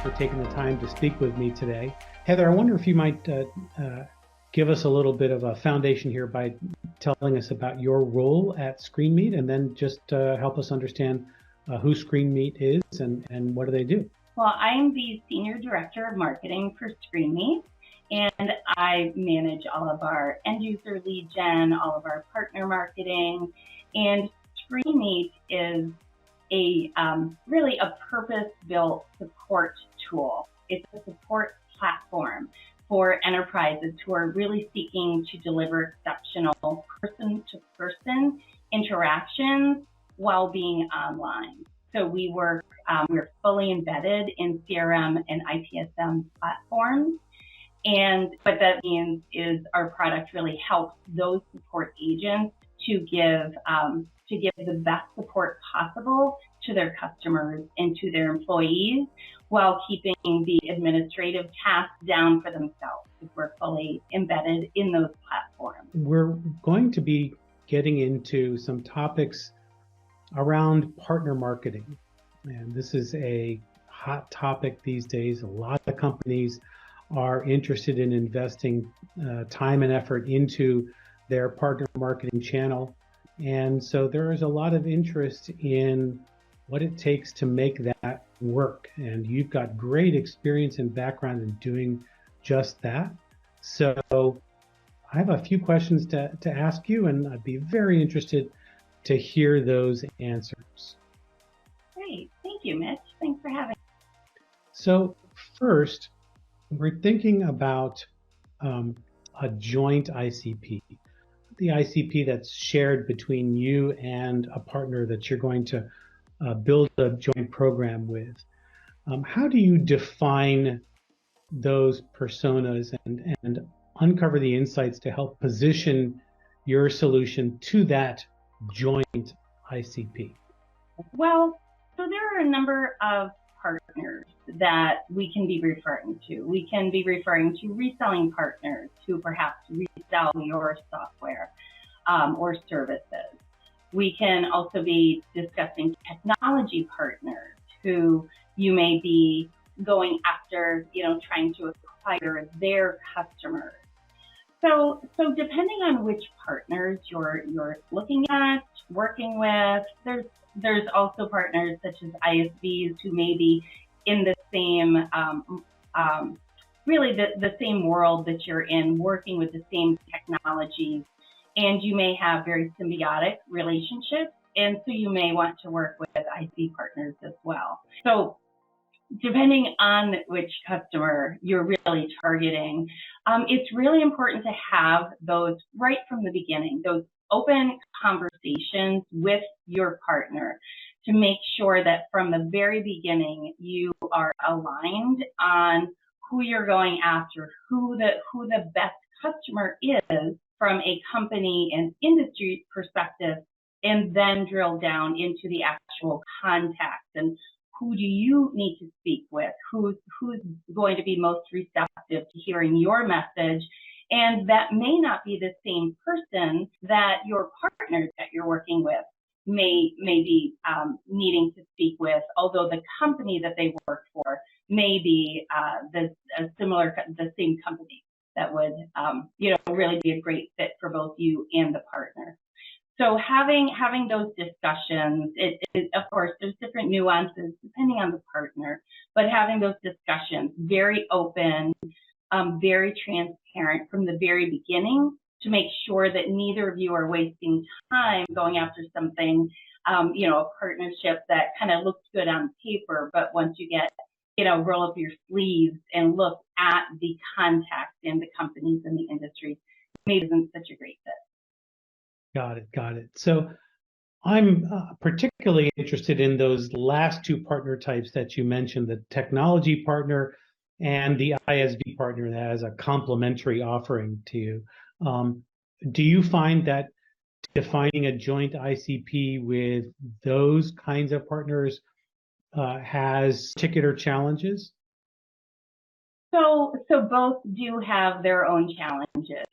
for taking the time to speak with me today. Heather, I wonder if you might give us a little bit of a foundation here by telling us about your role at ScreenMeet, and then just help us understand who ScreenMeet is and what do they do. Well, I am the Senior Director of Marketing for ScreenMeet, and I manage all of our end user lead gen, all of our partner marketing, and ScreenMeet is really a purpose-built support tool. It's a support platform for enterprises who are really seeking to deliver exceptional person-to-person interactions while being online. So we're fully embedded in CRM and ITSM platforms. And what that means is our product really helps those support agents to give the best support possible to their customers and to their employees, while keeping the administrative tasks down for themselves, because we're fully embedded in those platforms. We're going to be getting into some topics around partner marketing. And this is a hot topic these days. A lot of companies are interested in investing time and effort into their partner marketing channel. And so there is a lot of interest in what it takes to make that work. And you've got great experience and background in doing just that. So I have a few questions to ask you, and I'd be very interested to hear those answers. Great. Thank you, Mitch. Thanks for having me. So first, we're thinking about a joint ICP. The ICP that's shared between you and a partner that you're going to build a joint program with. How do you define those personas and uncover the insights to help position your solution to that joint ICP? Well, so there are a number of partners that we can be referring to. We can be referring to reselling partners who perhaps resell your software or services. We can also be discussing technology partners who you may be going after, trying to acquire their customers. So depending on which partners you're looking at, working with, there's also partners such as ISVs who may be in the same, really the same world that you're in, working with the same technologies, and you may have very symbiotic relationships, and so you may want to work with IC partners as well. So depending on which customer you're really targeting, it's really important to have those right from the beginning, those open conversations with your partner to make sure that from the very beginning you are aligned on who you're going after, who the best customer is from a company and industry perspective, and then drill down into the actual contacts and who do you need to speak with, who's going to be most receptive to hearing your message. And that may not be the same person that your partners that you're working with may be needing to speak with, although the company that they work for may be the same company that would really be a great fit for both you and the partner. So having those discussions, of course, there's different nuances depending on the partner, but having those discussions very open, very transparent from the very beginning to make sure that neither of you are wasting time going after something, a partnership that kind of looks good on paper, but once you get, roll up your sleeves and look at the contacts in the companies and the industry, maybe isn't such a great fit. Got it. So I'm particularly interested in those last two partner types that you mentioned, the technology partner and the ISV partner that has a complementary offering to you. Do you find that defining a joint ICP with those kinds of partners has particular challenges? So both do have their own challenges.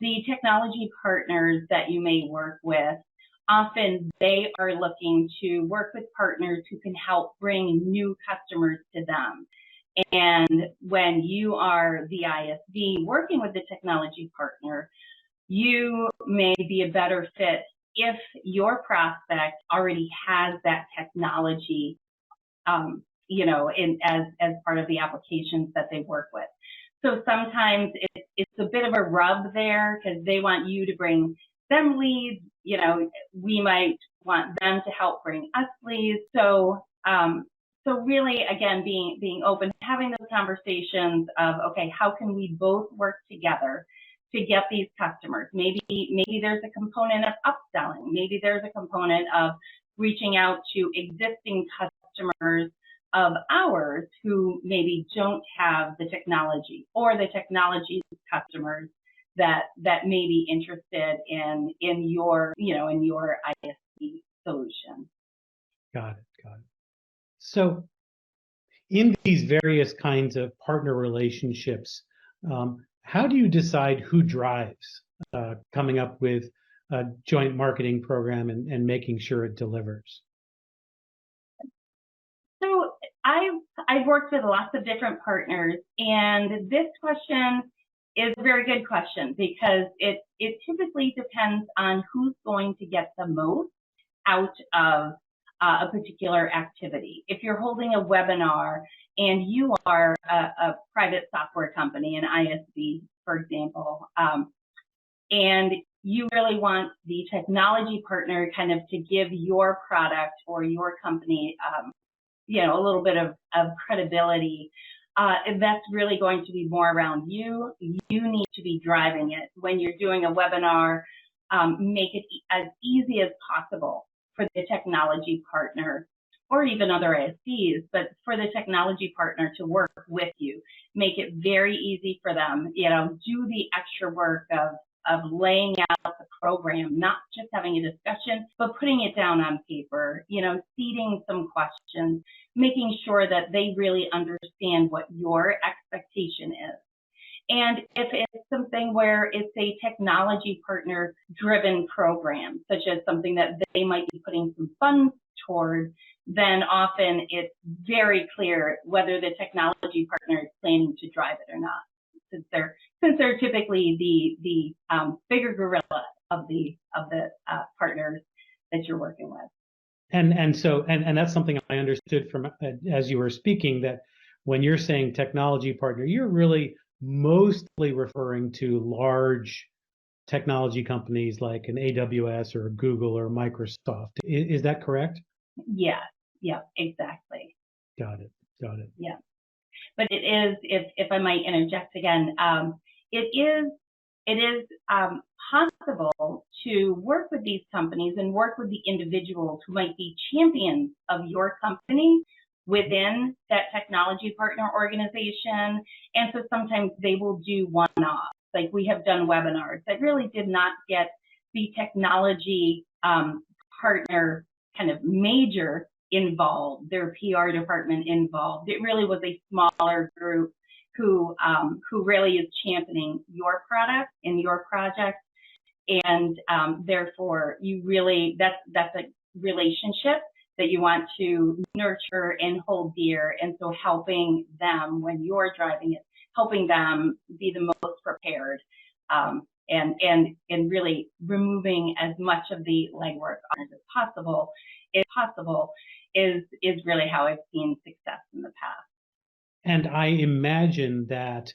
The technology partners that you may work with often they are looking to work with partners who can help bring new customers to them. And when you are the ISV working with the technology partner, you may be a better fit if your prospect already has that technology, as part of the applications that they work with. So sometimes it's a bit of a rub there because they want you to bring them leads. We might want them to help bring us leads. So really, again, being open, having those conversations of, okay, how can we both work together to get these customers? Maybe there's a component of upselling. Maybe there's a component of reaching out to existing customers of ours who maybe don't have the technology, or the technology customers that may be interested in your ISV solution. Got it. So in these various kinds of partner relationships, how do you decide who drives coming up with a joint marketing program and making sure it delivers? So I've worked with lots of different partners, and this question is a very good question because it typically depends on who's going to get the most out of a particular activity. If you're holding a webinar and you are a private software company, an ISV, for example, and you really want the technology partner kind of to give your product or your company, a little bit of credibility, that's really going to be more around you. You need to be driving it. When you're doing a webinar, make it as easy as possible for the technology partner, or even other ISVs, but for the technology partner to work with you. Make it very easy for them. Do the extra work of laying out the program, not just having a discussion, but putting it down on paper, seeding some questions, making sure that they really understand what your expectation is. And if it's something where it's a technology partner driven program, such as something that they might be putting some funds toward, then often it's very clear whether the technology partner is planning to drive it or not, since they're typically the bigger gorilla of the partners that you're working with. And that's something I understood from as you were speaking, that when you're saying technology partner, you're really mostly referring to large technology companies like an AWS or Google or Microsoft. Is that correct? Yes. Yeah, exactly. Got it. Yeah. But it is, if I might interject again, it is possible to work with these companies and work with the individuals who might be champions of your company within that technology partner organization. And so sometimes they will do one-off. Like we have done webinars that really did not get the technology partner kind of major involved, their PR department involved. It really was a smaller group who really is championing your product and your project. And therefore, you really, that's a relationship that you want to nurture and hold dear. And so helping them when you're driving it, helping them be the most prepared, and really removing as much of the legwork as possible, is really how I've seen success in the past. And I imagine that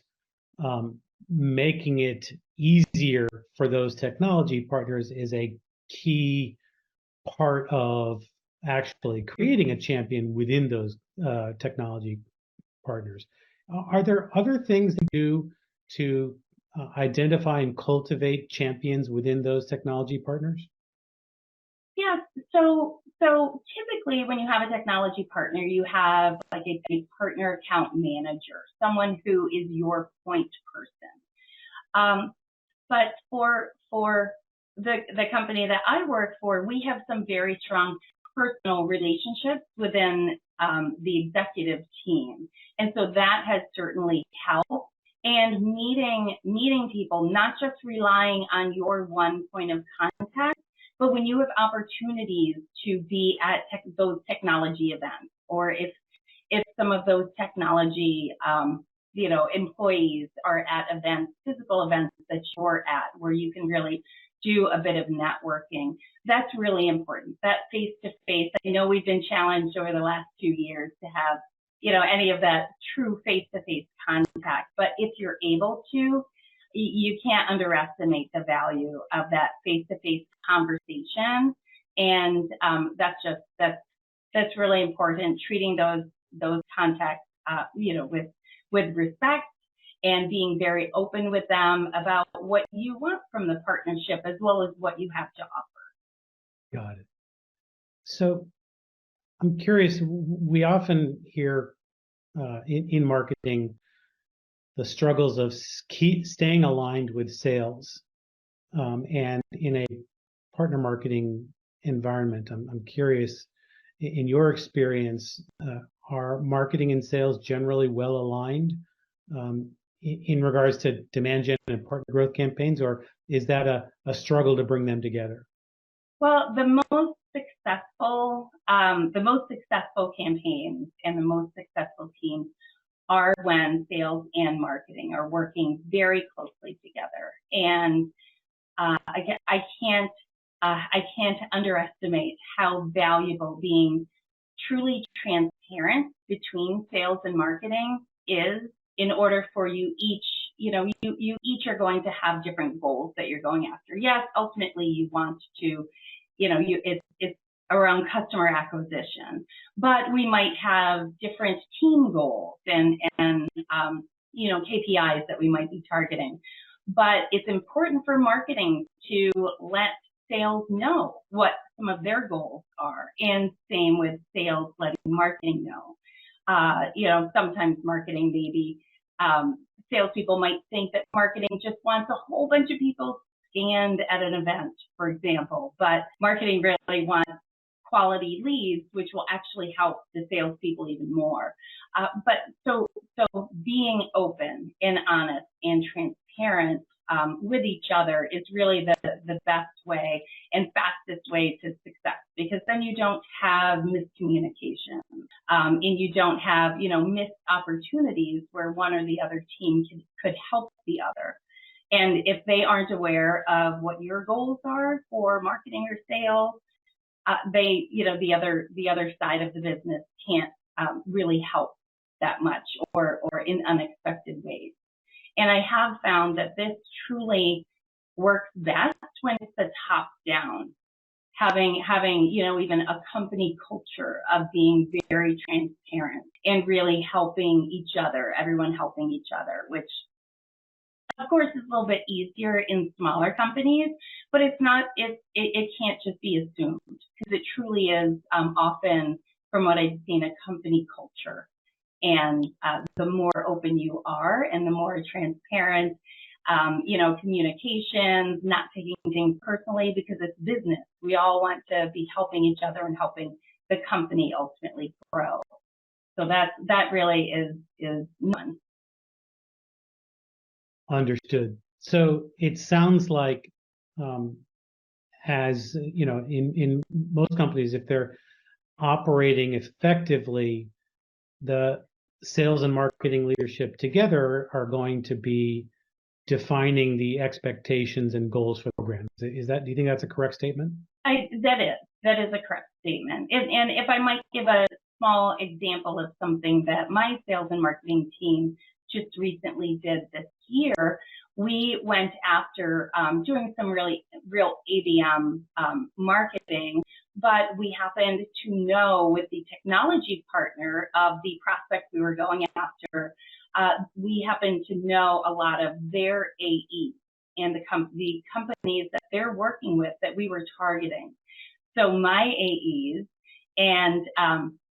making it easier for those technology partners is a key part of actually creating a champion within those technology partners. Are there other things you do to identify and cultivate champions within those technology partners? Yes. So typically when you have a technology partner, you have like a partner account manager, someone who is your point person. But for the company that I work for, we have some very strong personal relationships within the executive team. And so that has certainly helped. And meeting people, not just relying on your one point of contact, But when you have opportunities to be at those technology events, or if some of those technology employees are at events, physical events that you're at, where you can really do a bit of networking, that's really important. That face-to-face. I know we've been challenged over the last 2 years to have any of that true face-to-face contact, but if you're able to, you can't underestimate the value of that face-to-face conversation, and that's really important. Treating those contacts, with respect, and being very open with them about what you want from the partnership as well as what you have to offer. Got it. So I'm curious. We often hear in marketing the struggles of staying aligned with sales, and in a partner marketing environment. I'm curious, in your experience, are marketing and sales generally well aligned in regards to demand gen and partner growth campaigns, or is that a struggle to bring them together? Well, the most successful campaigns and the most successful teams are when sales and marketing are working very closely together. And I can't underestimate how valuable being truly transparent between sales and marketing is, in order for you each, you each are going to have different goals that you're going after. Yes, ultimately you want to, it's around customer acquisition, but we might have different team goals and KPIs that we might be targeting. But it's important for marketing to let sales know what some of their goals are, and same with sales letting marketing know. Sometimes marketing, maybe salespeople might think that marketing just wants a whole bunch of people scanned at an event, for example, but marketing really wants quality leads, which will actually help the salespeople even more. But so being open and honest and transparent with each other is really the best way and fastest way to success, because then you don't have miscommunication, and you don't have missed opportunities where one or the other team could help the other. And if they aren't aware of what your goals are for marketing or sales, the other side of the business can't really help that much, or in unexpected ways. And I have found that this truly works best when it's a top down, having even a company culture of being very transparent and really helping each other, everyone helping each other, which of course is a little bit easier in smaller companies, but it's not, it can't just be assumed, because it truly is often, from what I've seen, a company culture. And the more open you are and the more transparent, communications, not taking things personally, because it's business. We all want to be helping each other and helping the company ultimately grow. So that really is none. Understood. So it sounds like, as in most companies, if they're operating effectively, the sales and marketing leadership together are going to be defining the expectations and goals for the program. Do you think that's a correct statement? That is a correct statement. And if I might give a small example of something that my sales and marketing team just recently did this year, we went after doing some real ABM marketing, but we happened to know, with the technology partner of the prospect we were going after, we happened to know a lot of their AEs and the companies that they're working with that we were targeting. So my AEs and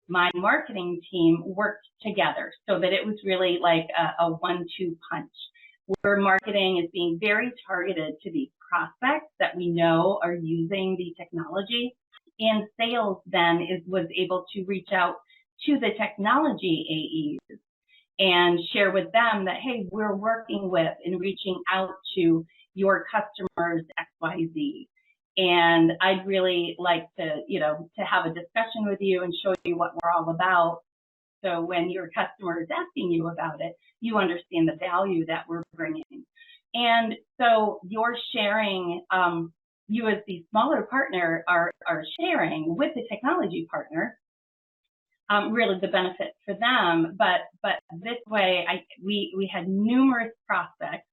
my marketing team worked together so that it was really like a 1-2 punch, where marketing is being very targeted to these prospects that we know are using the technology, and sales then was able to reach out to the technology AEs and share with them that, hey, we're working with and reaching out to your customers XYZ. And I'd really like to have a discussion with you and show you what we're all about. So when your customer is asking you about it, you understand the value that we're bringing. And so you're sharing, you as the smaller partner are sharing with the technology partner really the benefits for them. But this way, we had numerous prospects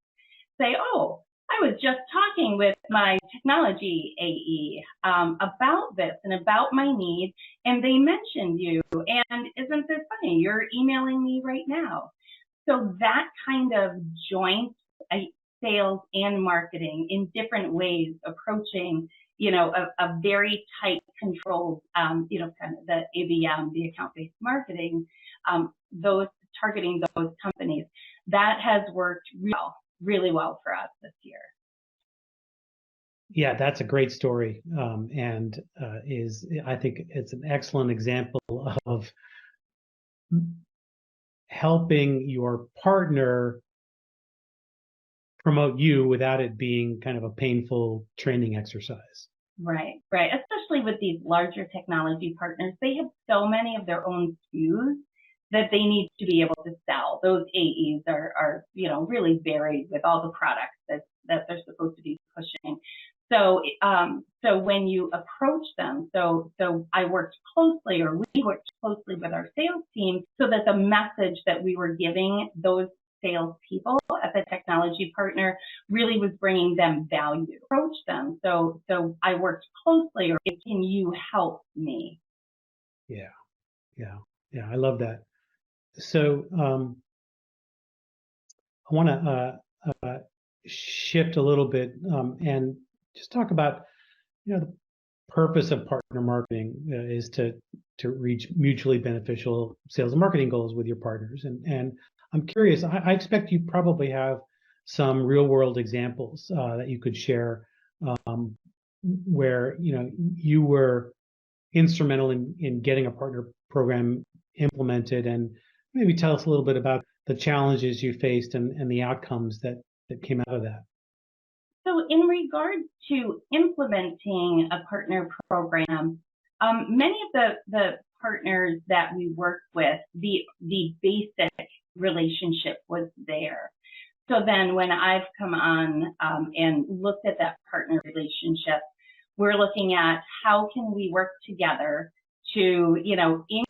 say, oh, I was just talking with my technology AE about this and about my need, and they mentioned you, and isn't this funny? You're emailing me right now. So that kind of joint sales and marketing in different ways, approaching, a very tight controlled, kind of the ABM, the account-based marketing, those targeting those companies, that has worked really well for us this year. Yeah, that's a great story, and I think it's an excellent example of helping your partner promote you without it being kind of a painful training exercise. Right. Especially with these larger technology partners, they have so many of their own SKUs that they need to be able to sell. Those AEs are really varied with all the products that they're supposed to be pushing. So when you approach them, so I worked closely, or we worked closely with our sales team, so that the message that we were giving those sales people at the technology partner really was bringing them value. Approach them. So I worked closely, or can you help me? Yeah. I love that. So I want to shift a little bit and just talk about, the purpose of partner marketing is to reach mutually beneficial sales and marketing goals with your partners. And I'm curious, I expect you probably have some real world examples that you could share where, you were instrumental in getting a partner program implemented, and maybe tell us a little bit about the challenges you faced and the outcomes that came out of that. So in regards to implementing a partner program, many of the partners that we work with, the basic relationship was there. So then when I've come on and looked at that partner relationship, we're looking at how can we work together to,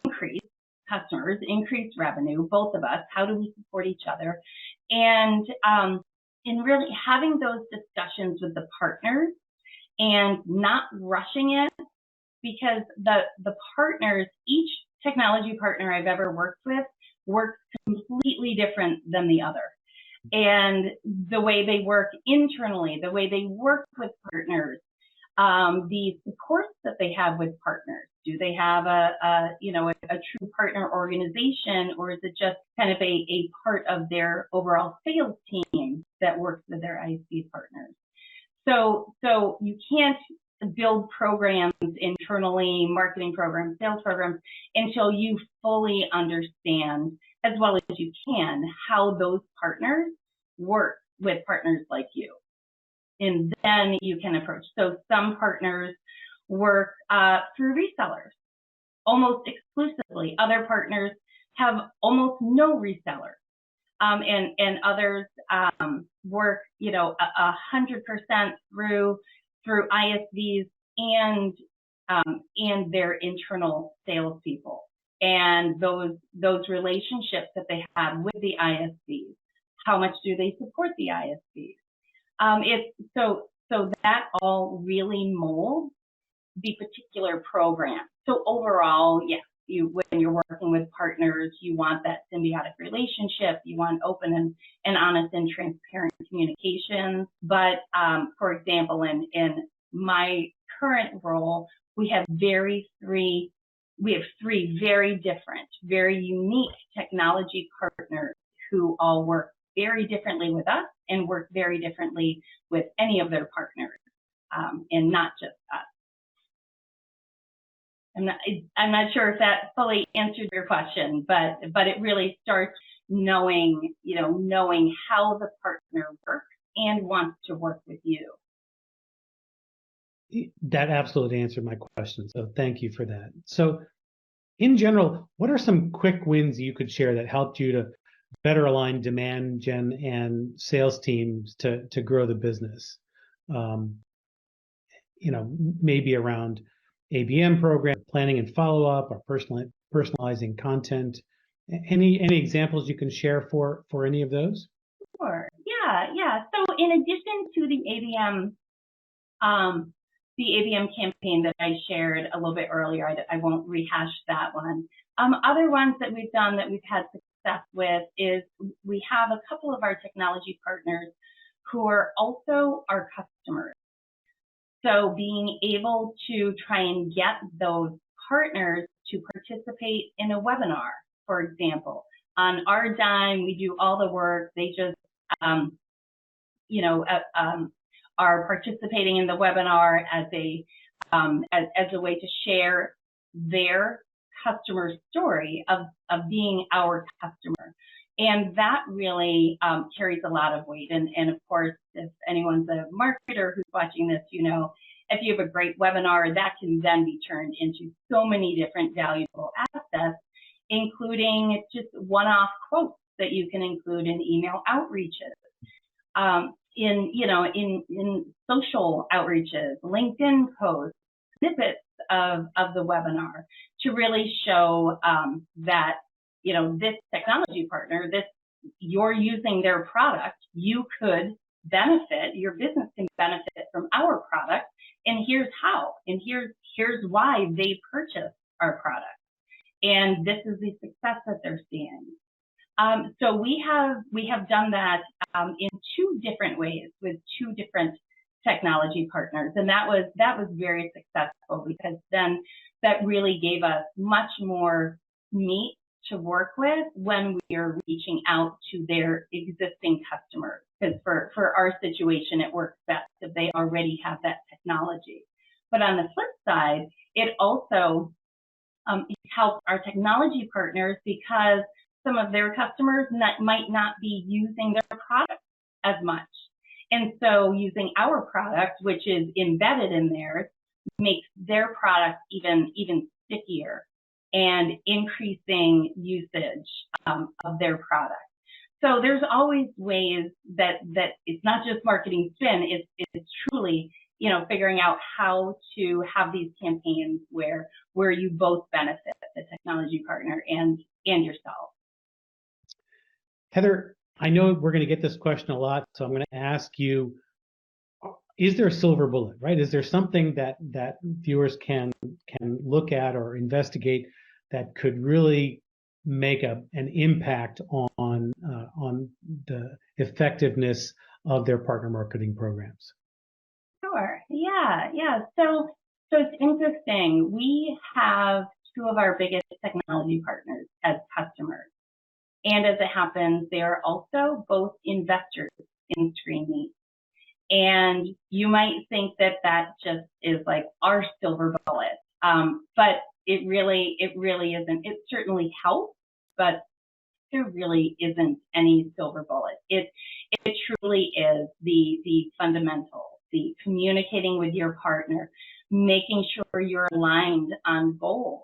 increase customers, increase revenue, both of us, how do we support each other? And really having those discussions with the partners and not rushing it, because the partners, each technology partner I've ever worked with works completely different than the other. And the way they work internally, the way they work with partners, the supports that they have with partners. Do they have a true partner organization, or is it just kind of a part of their overall sales team that works with their ISV partners? So you can't build programs internally, marketing programs, sales programs, until you fully understand, as well as you can, how those partners work with partners like you. And then you can approach. So some partners work through resellers almost exclusively. Other partners have almost no resellers. And others work, 100% through ISVs and their internal salespeople, and those relationships that they have with the ISVs. How much do they support the ISVs? So that all really molds the particular program. So overall, yes, when you're working with partners, you want that symbiotic relationship. You want open and honest and transparent communications. But for example, in my current role, we have three very different, very unique technology partners who all work very differently with us and work very differently with any of their partners, and not just us. I'm not sure if that fully answered your question, but it really starts knowing how the partner works and wants to work with you. That absolutely answered my question. So thank you for that. So in general, what are some quick wins you could share that helped you to better align demand gen and sales teams to grow the business? Um, maybe around ABM program, planning and follow up, or personalizing content. Any examples you can share for any of those? Sure. Yeah. So in addition to the ABM campaign that I shared a little bit earlier, I won't rehash that one. Other ones that we've done that we've had success with is we have a couple of our technology partners who are also our customers. So being able to try and get those partners to participate in a webinar, for example. On our dime, we do all the work. They just, are participating in the webinar as a way to share their customer story of being our customer. And that really carries a lot of weight. And of course, if anyone's a marketer who's watching this, if you have a great webinar, that can then be turned into so many different valuable assets, including just one-off quotes that you can include in email outreaches, in social outreaches, LinkedIn posts, snippets of the webinar to really show that this technology partner, you're using their product, you could benefit, your business can benefit from our product, and here's how, and here's why they purchased our product, and this is the success that they're seeing. So we have done that in two different ways with two different technology partners, and that was very successful because then that really gave us much more meat to work with when we are reaching out to their existing customers. Because for our situation, it works best if they already have that technology. But on the flip side, it also helps our technology partners because some of their customers might not be using their product as much. And so using our product, which is embedded in theirs, makes their product even stickier and increasing usage of their product. So there's always ways that it's not just marketing spin, it's truly, figuring out how to have these campaigns where you both benefit, the technology partner and yourself. Heather, I know we're going to get this question a lot, so I'm going to ask you, is there a silver bullet, right? Is there something that viewers can look at or investigate that could really make an impact on the effectiveness of their partner marketing programs? Sure. Yeah. So it's interesting. We have two of our biggest technology partners as customers. And as it happens, they are also both investors in ScreenMeet. And you might think that just is like our silver bullet. But it really isn't. It certainly helps, but there really isn't any silver bullet. It truly is the fundamentals, the communicating with your partner, making sure you're aligned on goals,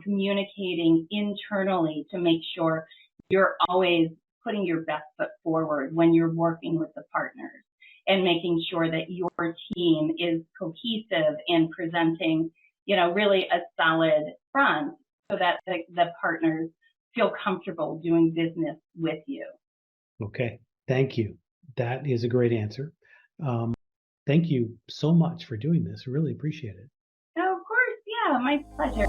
communicating internally to make sure you're always putting your best foot forward when you're working with the partners, and making sure that your team is cohesive and presenting, really a solid front so that the partners feel comfortable doing business with you. Okay, thank you. That is a great answer. Thank you so much for doing this. I really appreciate it. Oh, of course. Yeah, my pleasure.